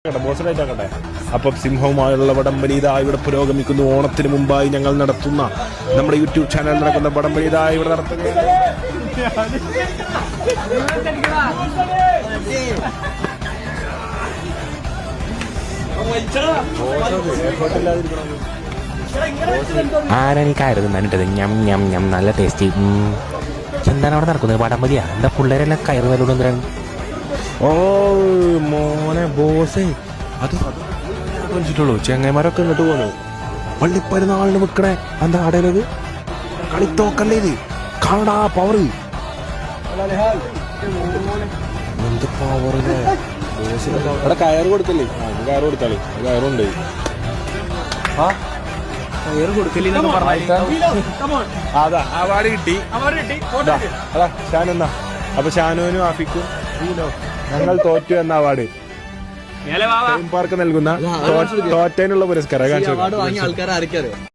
ബോസിനായിട്ടാക്കട്ടെ. അപ്പം സിംഹവുമായുള്ള വടംവലി ഇതാ ഇവിടെ പുരോഗമിക്കുന്നു. ഓണത്തിന് മുമ്പായി ഞങ്ങൾ നടത്തുന്ന നമ്മുടെ യൂട്യൂബ് ചാനൽ നടക്കുന്ന വടംവലി ഇതാ ഇവിടെ നടത്തുകയാണ്. ആരാണിക്കായിരുന്നു നന്നിട്ടത് ഞം ഞം ഞം നല്ല ടേസ്റ്റി. എന്താണ് അവിടെ നടക്കുന്നത്? വടംവലിയാ? എന്താ പിള്ളേരെല്ലാം കയറുന്നതിലൂടെ? ഓ മോനെ ബോസേ, അത് വെച്ചിട്ടുള്ളൂ. ചെങ്ങന്മാരൊക്കെ ഇങ്ങോട്ട് പോന്നു. പള്ളിപ്പെരുന്നാളിന് വെക്കണേ എന്താ അടയിലത് കളിത്തോക്കല്ലേ ഇത്? കാണടാ പവറ്, എന്ത് പവറില്ലേ ബോസിന്. കയറ് കൊടുത്തില്ലേ? കയറ് കൊടുത്താളി, കയറുണ്ട്. അതാ അവാർഡ് കിട്ടി. അതാ ഷാനെന്നാ. അപ്പൊ ഷാനുവിനും ആഫിക്കും ഞങ്ങൾ തോറ്റു എന്ന അവാർഡ് പാർക്ക് നൽകുന്ന തോറ്റതിനുള്ള പുരസ്കാരം.